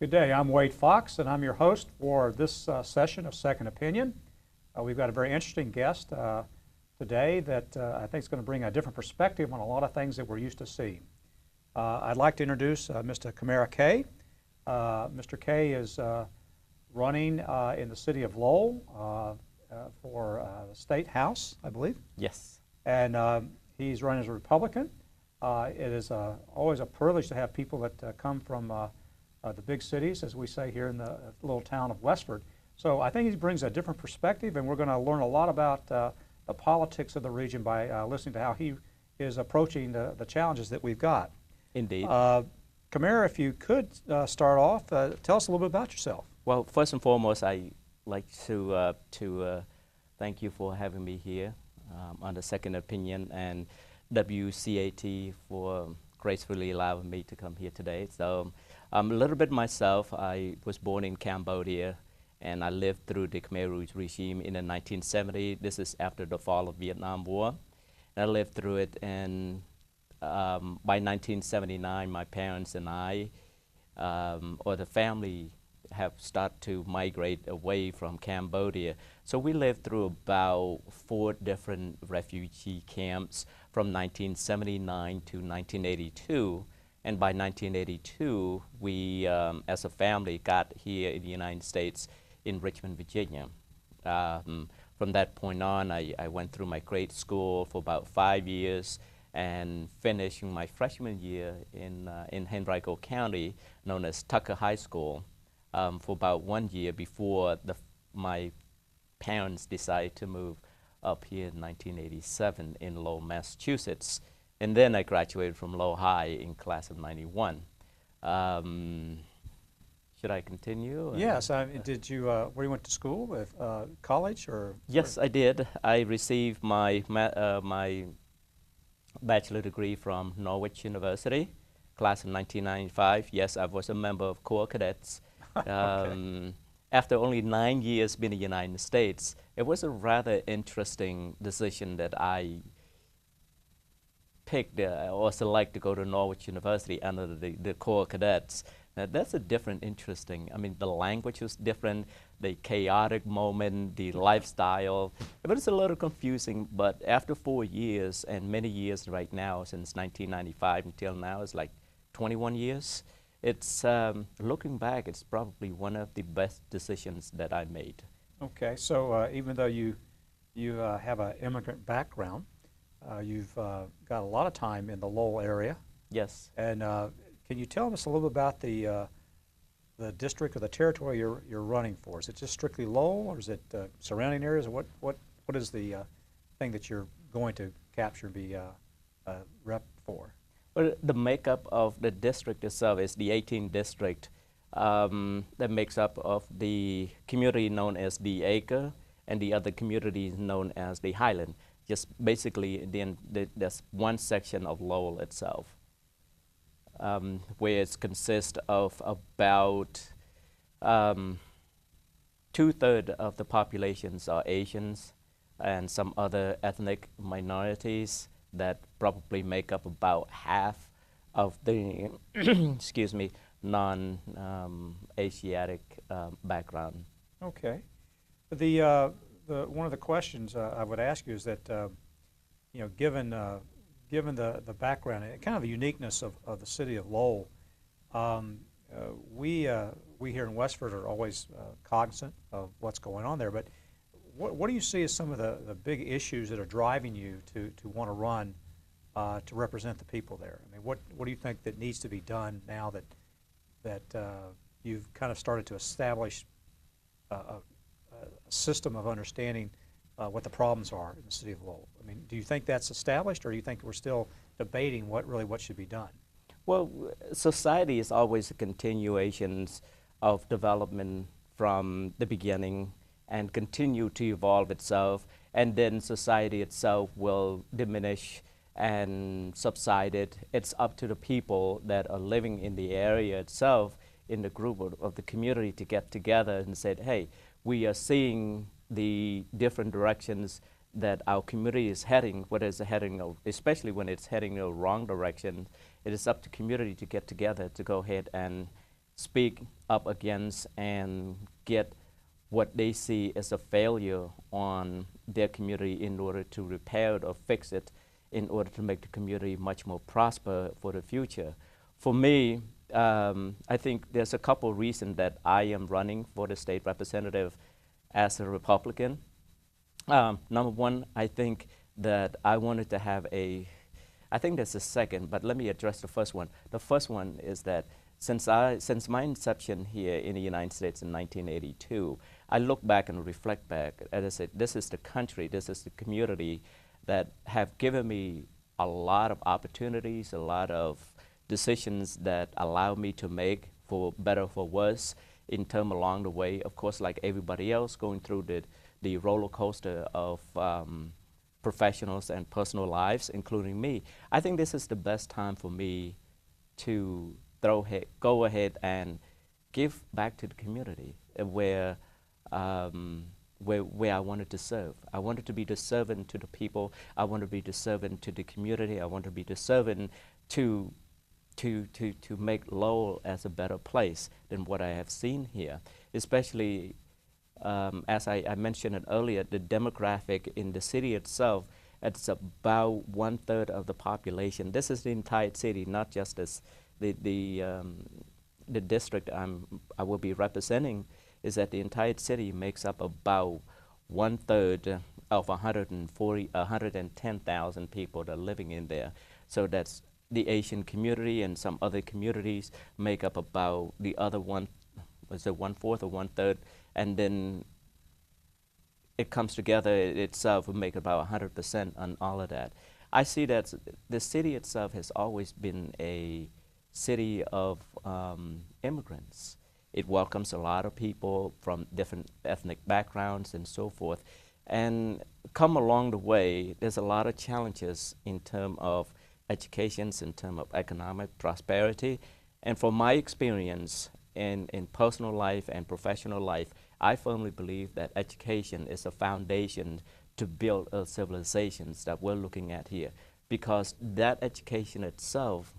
Good day. I'm Wade Fox, and I'm your host for this session of Second Opinion. We've got a very interesting guest today that I think is going to bring a different perspective on a lot of things that we're used to seeing. I'd like to introduce Mr. Kamara Kay. Mr. Kay is running in the city of Lowell for the State House, I believe. Yes. And he's running as a Republican. It is always a privilege to have people that come from the big cities, as we say here in the little town of Westford. So I think he brings a different perspective, and we're going to learn a lot about the politics of the region by listening to how he is approaching the challenges that we've got. Indeed. Kamara, if you could start off, tell us a little bit about yourself. Well, first and foremost, I'd like to thank you for having me here on the Second Opinion, and WCAT for gracefully allowing me to come here today. So a little bit myself. I was born in Cambodia, and I lived through the Khmer Rouge regime in the 1970s. This is after the fall of Vietnam War. And I lived through it, and by 1979, my parents and I, or the family, have started to migrate away from Cambodia. So we lived through about 4 different refugee camps from 1979 to 1982. And by 1982, we, as a family, got here in the United States in Richmond, Virginia. From that point on, I went through my grade school for about 5 years and finishing my freshman year in Henrico County, known as Tucker High School, for about 1 year before my parents decided to move up here in 1987 in Lowell, Massachusetts. And then I graduated from Lowell High in class of 91. Should I continue? Yes. Did you, where you went to school, with college or? Yes, I did. I received my bachelor degree from Norwich University, class of 1995. Yes, I was a member of Corps Cadets. Okay. After only 9 years being in the United States, it was a rather interesting decision that I picked or select to go to Norwich University under the Corps Cadets. Now, that's a different, interesting. I mean, the language was different, the chaotic moment, the lifestyle. It was a little confusing, but after 4 years, and many years right now, since 1995 until now, it's like 21 years. It's, looking back, it's probably one of the best decisions that I made. Okay, so even though you have an immigrant background, you've got a lot of time in the Lowell area. Yes. And can you tell us a little bit about the district or the territory you're running for? Is it just strictly Lowell, or is it surrounding areas? Or what is the thing that you're going to capture and be a rep for? Well, the makeup of the district itself is the 18th district that makes up of the community known as the Acre and the other communities known as the Highland. Just basically, there's one section of Lowell itself, where it consists of about 2/3 of the populations are Asians and some other ethnic minorities that probably make up about half of the excuse me, non-Asiatic background. Okay. One of the questions I would ask you is that, you know, given the background and kind of the uniqueness of the city of Lowell, we here in Westford are always cognizant of what's going on there. But what do you see as some of the big issues that are driving you to want to run to represent the people there? I mean, what do you think that needs to be done now that you've kind of started to establish a system of understanding what the problems are in the city of Lowell? I mean, do you think that's established, or do you think we're still debating what should be done? Well, society is always a continuation of development from the beginning and continue to evolve itself, and then society itself will diminish and subside it. It's up to the people that are living in the area itself, in the group of the community, to get together and say, hey, we are seeing the different directions that our community is heading, whether it's heading, especially when it's heading in the wrong direction. It is up to community to get together to go ahead and speak up against and get what they see as a failure on their community in order to repair it or fix it in order to make the community much more prosper for the future. For me, I think there's a couple reasons that I am running for the state representative as a Republican. Number one, I think that I wanted to have I think there's a second, but let me address the first one. The first one is that since my inception here in the United States in 1982, I look back and reflect back, and I said, this is the country, this is the community that have given me a lot of opportunities, a lot of decisions that allow me to make, for better or for worse, in term along the way. Of course, like everybody else, going through the roller coaster of professionals and personal lives, including me. I think this is the best time for me to go ahead and give back to the community where I wanted to serve. I wanted to be the servant to the people. I want to be the servant to the community. I want to be the servant to make Lowell as a better place than what I have seen here, especially as I mentioned it earlier, the demographic in the city itself, it's about 1/3 of the population. This is the entire city, not just as the district I will be representing, is that the entire city makes up about 1/3 of 110,000 people that are living in there. So that's the Asian community, and some other communities make up about the other 1/4 or 1/3, and then it comes together itself will make about 100% on all of that. I see that the city itself has always been a city of immigrants. It welcomes a lot of people from different ethnic backgrounds and so forth. And come along the way, there's a lot of challenges in terms of education, in terms of economic prosperity. And from my experience in personal life and professional life, I firmly believe that education is a foundation to build a civilizations that we're looking at here, because that education itself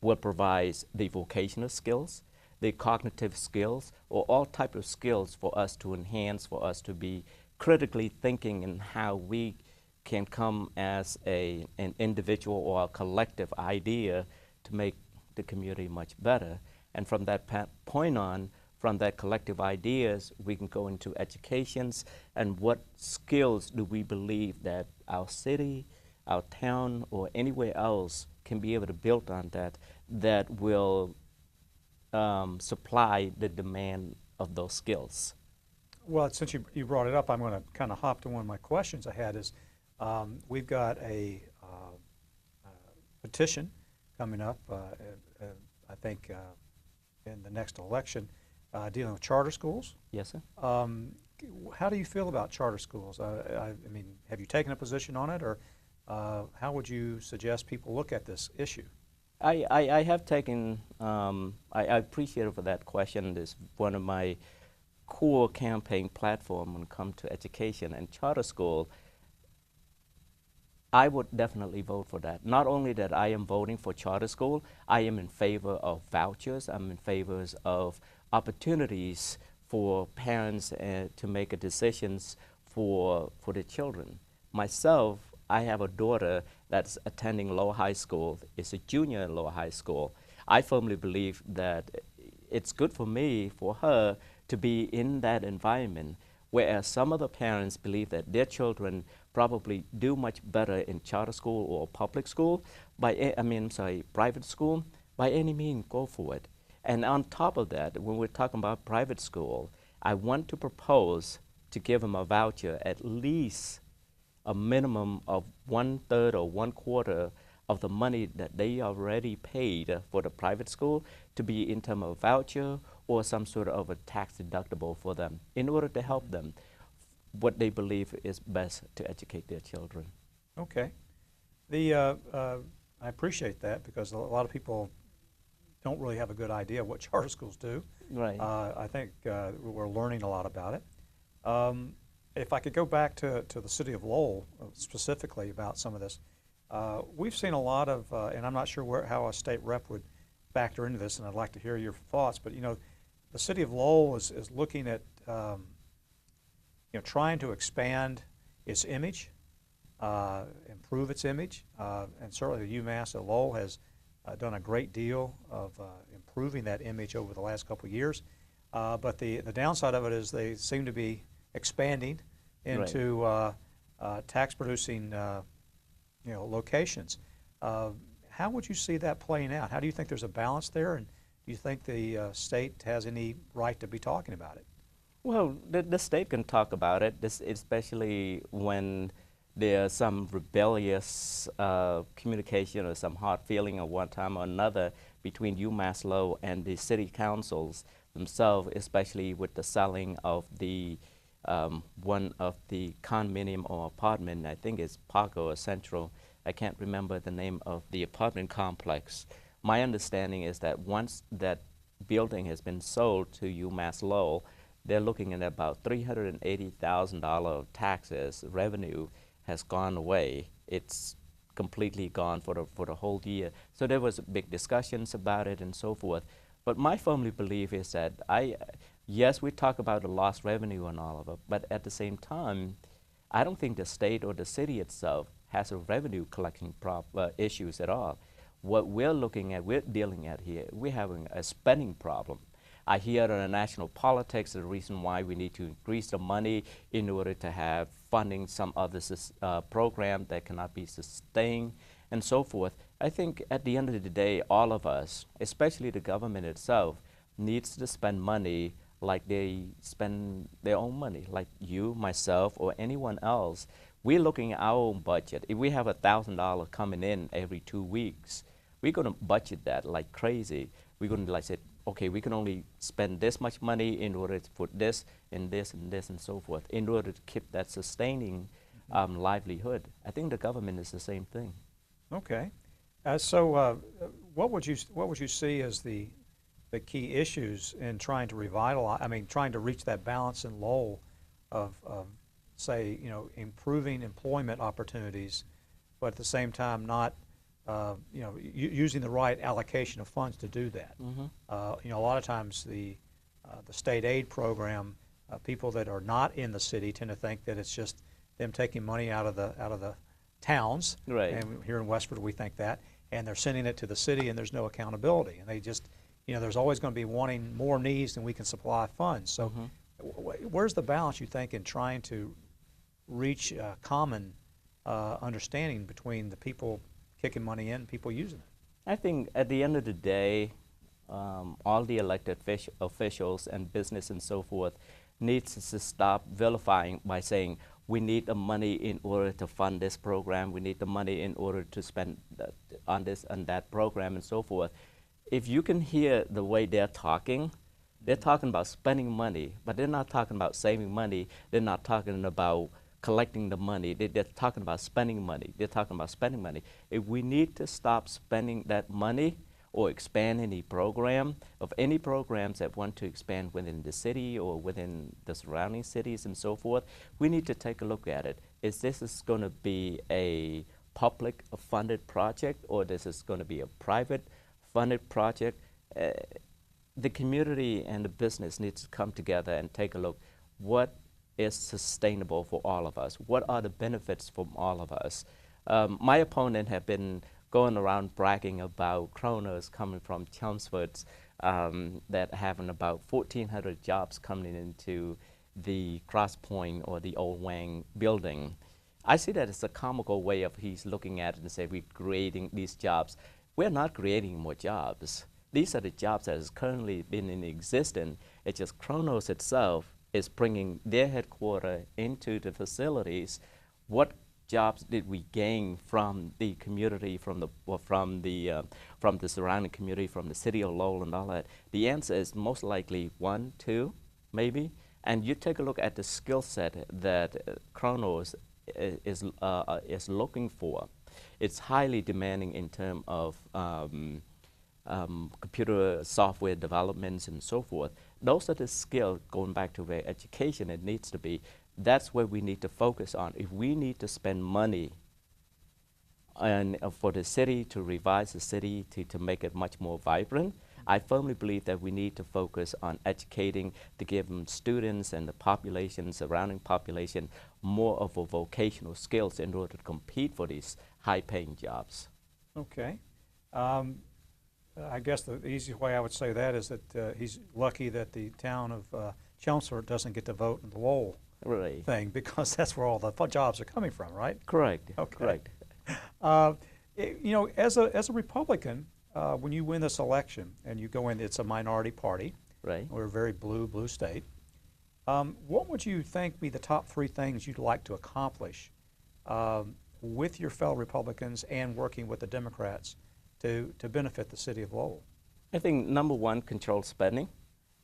will provide the vocational skills, the cognitive skills, or all type of skills for us to enhance, for us to be critically thinking in how we can come as an individual or a collective idea to make the community much better. And from that point on, from that collective ideas, we can go into educations and what skills do we believe that our city, our town, or anywhere else can be able to build on that will supply the demand of those skills. Well, since you brought it up, I'm going to kind of hop to one of my questions I had is, we've got a petition coming up, I think in the next election, dealing with charter schools. Yes, sir. How do you feel about charter schools? I mean, have you taken a position on it, or how would you suggest people look at this issue? I have taken, I appreciate it for that question. It's one of my core campaign platform when it comes to education and charter school. I would definitely vote for that. Not only that I am voting for charter school, I am in favor of vouchers. I'm in favor of opportunities for parents to make decisions for the children. Myself, I have a daughter that's attending Lowell High School. It's a junior in Lowell High School. I firmly believe that it's good for me, for her, to be in that environment, whereas some other parents believe that their children probably do much better in charter school or public school, private school. By any means, go for it. And on top of that, when we're talking about private school, I want to propose to give them a voucher, at least a minimum of 1/3 or 1/4 of the money that they already paid for the private school to be in terms of voucher or some sort of a tax deductible for them in order to help them what they believe is best to educate their children. Okay. I appreciate that, because a lot of people don't really have a good idea what charter schools do. Right. I think we're learning a lot about it. If I could go back to the city of Lowell specifically about some of this, we've seen a lot of, and I'm not sure how a state rep would factor into this, and I'd like to hear your thoughts. But the city of Lowell is looking at trying to expand its image, improve its image, and certainly the UMass at Lowell has done a great deal of improving that image over the last couple of years. But the downside of it is they seem to be expanding into tax-producing locations. How would you see that playing out? How do you think there's a balance there, and do you think the state has any right to be talking about it? Well, the state can talk about it, especially when there's some rebellious communication or some hard feeling at one time or another between UMass Lowell and the city councils themselves, especially with the selling of the one of the condominium or apartment, I think it's Paco or Central. I can't remember the name of the apartment complex. My understanding is that once that building has been sold to UMass Lowell, they're looking at about $380,000 of taxes. Revenue has gone away. It's completely gone for the whole year. So there was big discussions about it and so forth. But my firmly belief is that yes, we talk about the lost revenue and all of it, but at the same time, I don't think the state or the city itself has a revenue collection issues at all. What we're looking at, we're dealing at here, we're having a spending problem. I hear in the national politics the reason why we need to increase the money in order to have funding some other program that cannot be sustained and so forth. I think at the end of the day, all of us, especially the government itself, needs to spend money like they spend their own money, like you, myself, or anyone else. We're looking at our own budget. If we have $1,000 coming in every 2 weeks, we're going to budget that like crazy. We're going to say, okay, we can only spend this much money in order to put this and this and this and so forth in order to keep that sustaining livelihood. I think the government is the same thing. Okay. So what would you see as the key issues in trying to revitalize, trying to reach that balance in Lowell of say, improving employment opportunities, but at the same time not, using the right allocation of funds to do that. Mm-hmm. A lot of times the state aid program, people that are not in the city tend to think that it's just them taking money out of the towns. Right. And here in Westford we think that, and they're sending it to the city, and there's no accountability, and they just, there's always going to be wanting more needs than we can supply funds. So where's the balance, you think, in trying to reach a common understanding between the people kicking money in and people using it? I think at the end of the day, all the elected officials and business and so forth needs to stop vilifying by saying, we need the money in order to fund this program, we need the money in order to spend on this and that program and so forth. If you can hear the way they're talking about spending money, but they're not talking about saving money, they're not talking about collecting the money, they're talking about spending money, they're talking about spending money. If we need to stop spending that money or expand any program, of any programs that want to expand within the city or within the surrounding cities and so forth, we need to take a look at it. Is this going to be a public funded project, or this is going to be a private funded project? The community and the business needs to come together and take a look. What is sustainable for all of us? What are the benefits for all of us? My opponent have been going around bragging about Kronos coming from Chelmsford, that having about 1,400 jobs coming into the Cross Point or the Old Wang building. I see that as a comical way of he's looking at it and say we're creating these jobs. We're not creating more jobs. These are the jobs that has currently been in existence. It's just Kronos itself is bringing their headquarters into the facilities. What jobs did we gain from the community, from the surrounding community, from the city of Lowell and all that? The answer is most likely 1, 2, maybe. And you take a look at the skill set that Kronos is looking for. It's highly demanding in terms of computer software developments and so forth. Those are the skills, going back to where education it needs to be. That's where we need to focus on. If we need to spend money and for the city to revise the city to make it much more vibrant. I firmly believe that we need to focus on educating to give students and the population, surrounding population, more of a vocational skills in order to compete for these high-paying jobs. Okay. I guess the easy way I would say that is that he's lucky that the town of Chelmsford doesn't get to vote in the Lowell Right. thing, because that's where all the jobs are coming from, right? Correct. Okay. Correct. You know, as a Republican, when you win this election and you go in, it's a minority party. Right. We're a very blue state. What would you think be the top 3 things you'd like to accomplish with your fellow Republicans and working with the Democrats to benefit the city of Lowell? I think number 1, control spending.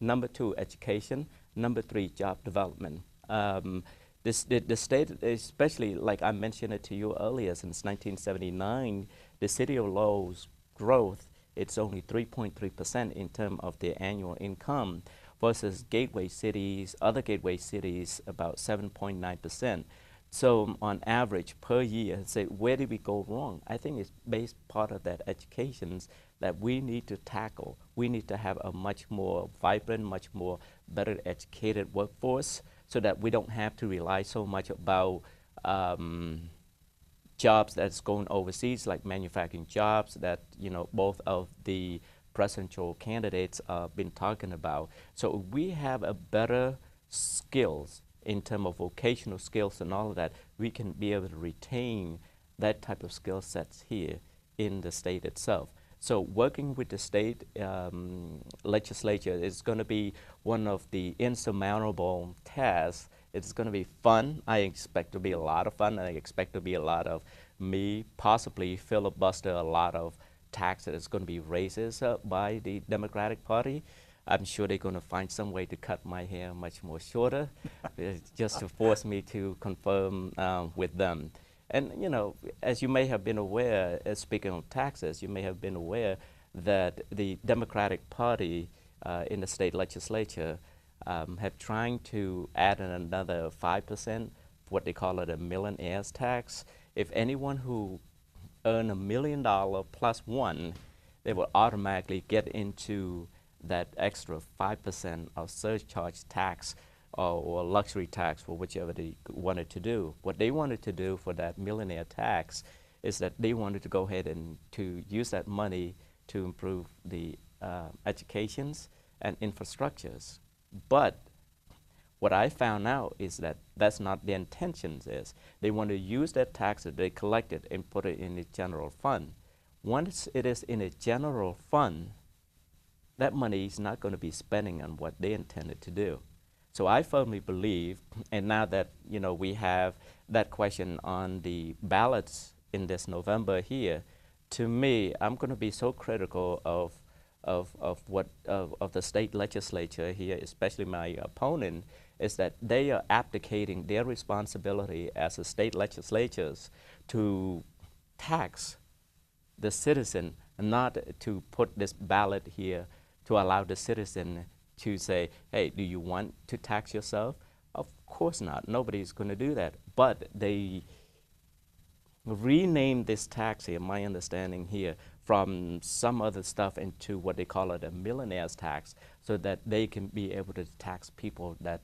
Number 2, education. Number 3, job development. The state, especially like I mentioned it to you earlier, since 1979, the city of Lowell's growth, it's only 3.3% in terms of their annual income, versus gateway cities, other gateway cities, about 7.9%. So on average per year, say, where did we go wrong? I think it's based part of that education that we need to tackle. We need to have a much more vibrant, much more better educated workforce, so that we don't have to rely so much about jobs that's going overseas, like manufacturing jobs that, you know, both of the presidential candidates been talking about. So we have a better skills in terms of vocational skills and all of that, we can be able to retain that type of skill sets here in the state itself. So working with the state legislature is going to be one of the insurmountable tasks. It's going to be fun. I expect to be a lot of fun. I expect to be a lot of me possibly filibuster a lot of taxes. It's going to be raises by the Democratic Party. I'm sure they're going to find some way to cut my hair much more shorter, just to force me to confirm with them. And, you know, as you may have been aware, speaking of taxes, you may have been aware that the Democratic Party in the state legislature have trying to add another 5%, what they call it a millionaire's tax. If anyone who earn $1 million plus one, they will automatically get into that extra 5% of surcharge tax or luxury tax, for whichever they wanted to do. What they wanted to do for that millionaire tax is that they wanted to go ahead and to use that money to improve the educations and infrastructures. But what I found out is that that's not the intentions is. They want to use that tax that they collected and put it in the general fund. Once it is in a general fund, that money is not going to be spending on what they intended to do. So I firmly believe, and now that, you know, we have that question on the ballots in this November here, to me, I'm going to be so critical of the state legislature here, especially my opponent, is that they are abdicating their responsibility as a state legislatures to tax the citizen, not to put this ballot here to allow the citizen to say, hey, do you want to tax yourself? Of course not. Nobody's going to do that. But they renamed this tax here, my understanding here, from some other stuff into what they call it a millionaire's tax, so that they can be able to tax people that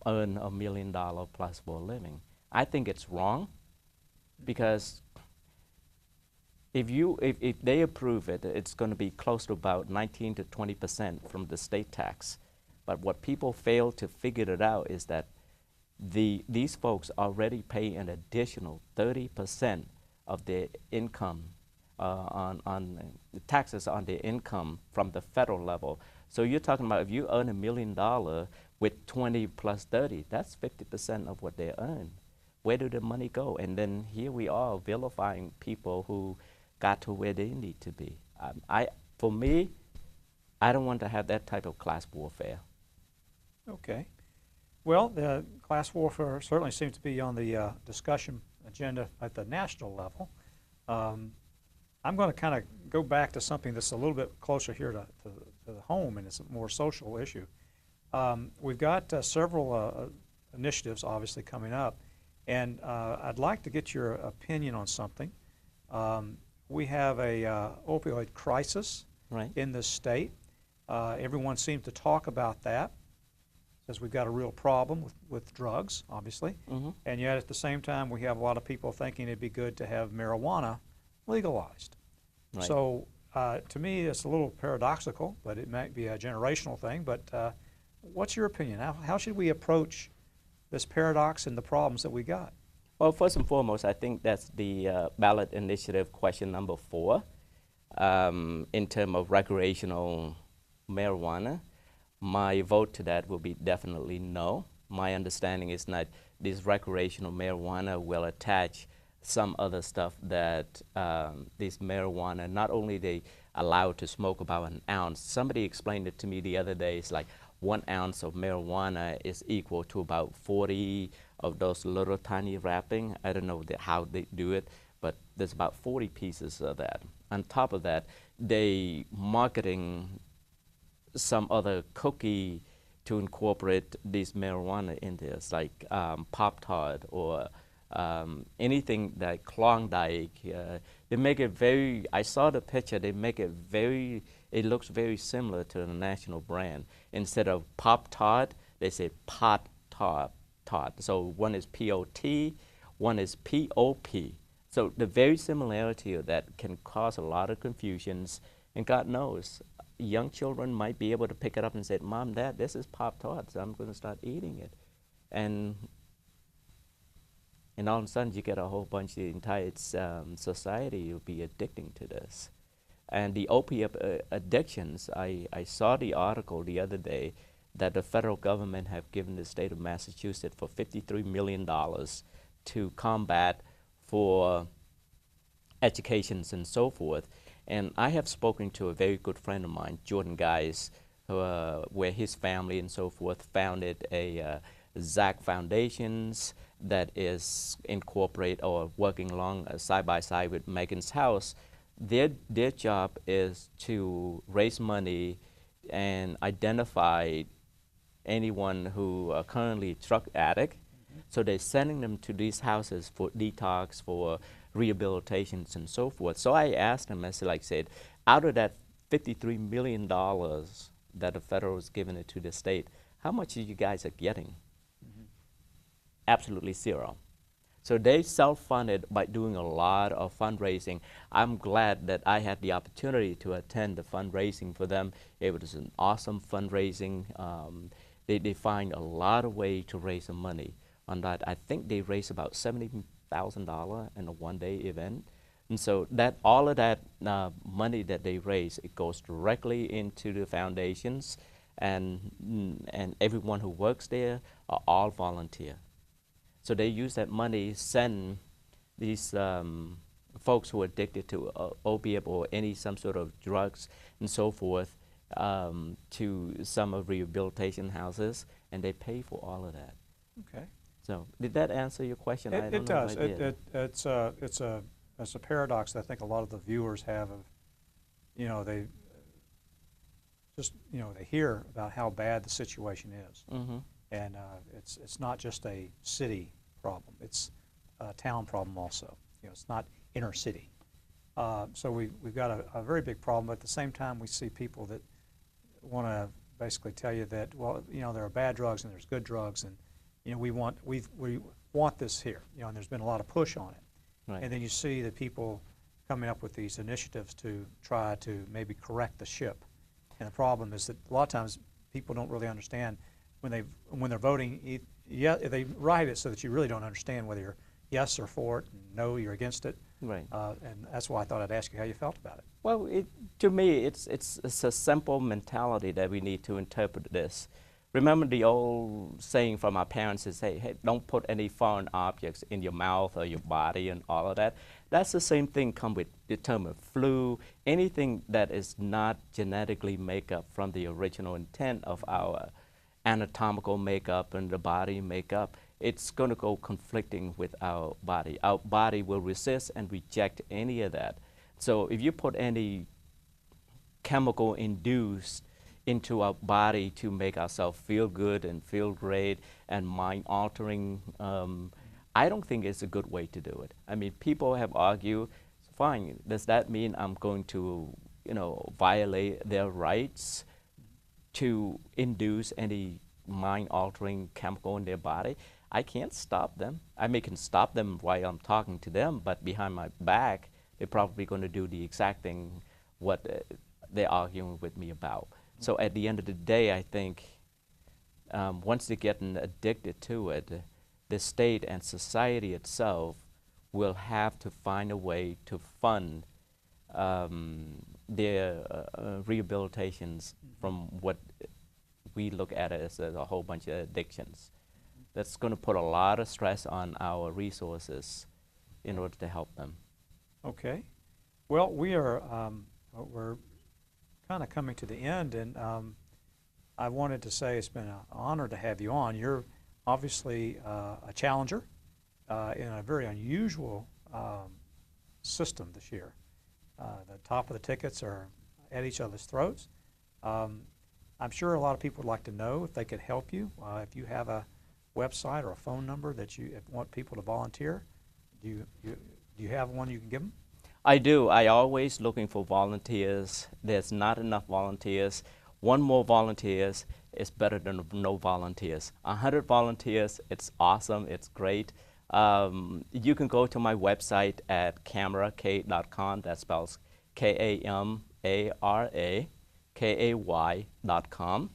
earn $1 million plus for a living. I think it's wrong, because if they approve it, it's going to be close to about 19 to 20% from the state tax. But what people fail to figure it out is that these folks already pay an additional 30% of their income on the taxes on their income from the federal level. So you're talking about if you earn $1 million with 20 plus 30, that's 50% of what they earn. Where did the money go? And then here we are vilifying people who got to where they need to be. For me, I don't want to have that type of class warfare. Okay. Well, the class warfare certainly seems to be on the discussion agenda at the national level. I'm going to kind of go back to something that's a little bit closer here to the home, and it's a more social issue. We've got several initiatives obviously coming up, And I'd like to get your opinion on something. We have a opioid crisis Right. in this state. Everyone seems to talk about that, says we've got a real problem with drugs, obviously. Mm-hmm. And yet at the same time, we have a lot of people thinking it'd be good to have marijuana legalized. Right. So to me, it's a little paradoxical, but it might be a generational thing. But what's your opinion? How should we approach this paradox and the problems that we got? Well, first and foremost, I think that's the ballot initiative question number 4 in terms of recreational marijuana. My vote to that will be definitely no. My understanding is that this recreational marijuana will attach some other stuff that this marijuana, not only they allow to smoke about an ounce. Somebody explained it to me the other day. It's like 1 ounce of marijuana is equal to about 40 of those little tiny wrapping. I don't know how they do it, but there's about 40 pieces of that. On top of that, they marketing some other cookie to incorporate this marijuana in there. It's like Pop-Tart or anything that Klondike. They make it very, I saw the picture, they make it very, it looks very similar to the national brand. Instead of Pop-Tart, they say Pot-Tart. So one is P-O-T, one is P-O-P. So the very similarity of that can cause a lot of confusions, and God knows, young children might be able to pick it up and say, Mom, Dad, this is Pop-Tart, so I'm going to start eating it. And all of a sudden, you get a whole bunch of the entire society will be addicting to this. And the opiate addictions, I saw the article the other day that the federal government have given the state of Massachusetts for $53 million to combat for educations and so forth. And I have spoken to a very good friend of mine, Jordan Guys, where his family and so forth founded a ZAC Foundations that is incorporate or working along side by side with Megan's House. Their job is to raise money and identify anyone who are currently drug addict. So they're sending them to these houses for detox, for rehabilitations and so forth. So I asked them, as I said, out of that $53 million that the federal is giving it to the state, how much you guys are getting? Absolutely zero. So they self-funded by doing a lot of fundraising. I'm glad that I had the opportunity to attend the fundraising for them. It was an awesome fundraising. They find a lot of ways to raise some money on that. I think they raised about $70,000 in a one-day event. And so that all of that money that they raise, it goes directly into the foundations, and everyone who works there are all volunteer. So they use that money, send these folks who are addicted to opiate or some sort of drugs and so forth to some of rehabilitation houses, and they pay for all of that. Okay. So did that answer your question? It does. It's a paradox that I think a lot of the viewers have of, they just, they hear about how bad the situation is. Mm-hmm. And it's not just a city problem; it's a town problem also. It's not inner city. So we've got a very big problem. But at the same time, we see people that want to basically tell you that, well, there are bad drugs and there's good drugs, and we want this here. And there's been a lot of push on it. Right. And then you see the people coming up with these initiatives to try to maybe correct the ship. And the problem is that a lot of times people don't really understand. When they're voting, they write it so that you really don't understand whether you're yes or for it, and no, you're against it. Right. And that's why I thought I'd ask you how you felt about it. Well, to me, it's a simple mentality that we need to interpret this. Remember the old saying from our parents is, hey, don't put any foreign objects in your mouth or your body and all of that. That's the same thing come with the term of flu, anything that is not genetically make up from the original intent of our anatomical makeup and the body makeup. It's going to go conflicting with our body. Our body will resist and reject any of that. So if you put any chemical induced into our body to make ourselves feel good and feel great and mind altering I don't think it's a good way to do it. I mean, people have argued, fine, does that mean I'm going to, you know, violate their rights to induce any mind-altering chemical in their body? I can't stop them. I can stop them while I'm talking to them, but behind my back, they're probably going to do the exact thing what they're arguing with me about. So at the end of the day, I think once they're getting addicted to it, the state and society itself will have to find a way to fund their rehabilitations from what we look at as a whole bunch of addictions. That's going to put a lot of stress on our resources in order to help them. Okay. Well, we're kind of coming to the end, and I wanted to say it's been an honor to have you on. You're obviously a challenger in a very unusual system this year. The top of the tickets are at each other's throats. I'm sure a lot of people would like to know if they could help you. If you have a website or a phone number that you want people to volunteer, do you have one you can give them? I do. I always looking for volunteers. There's not enough volunteers. One more volunteers is better than no volunteers. 100 volunteers, it's awesome, it's great. You can go to my website at KamaraKay.com. That spells KAMARAKAY.com.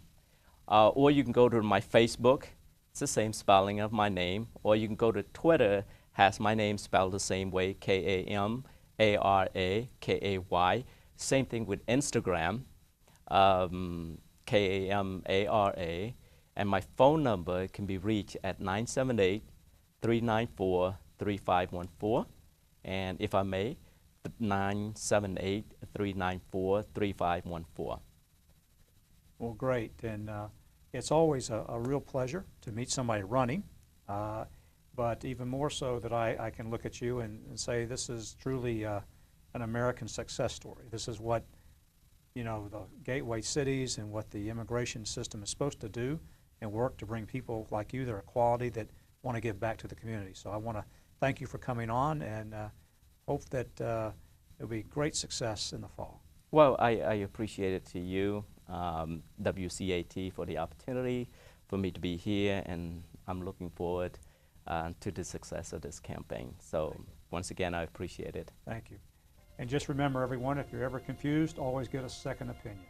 Or you can go to my Facebook. It's the same spelling of my name. Or you can go to Twitter, has my name spelled the same way, KAMARAKAY. Same thing with Instagram, KAMARA. And my phone number can be reached at 978-394-3514. And if I may, 978-394-3514. Well, great. And it's always a real pleasure to meet somebody running. But even more so that I can look at you and say this is truly an American success story. This is what, you know, the gateway cities and what the immigration system is supposed to do and work to bring people like you that are quality that want to give back to the community. So I want to thank you for coming on and hope that it'll be great success in the fall. Well, I appreciate it to you, WCAT, for the opportunity for me to be here, and I'm looking forward to the success of this campaign. So once again, I appreciate it. Thank you. And just remember, everyone, if you're ever confused, always get a second opinion.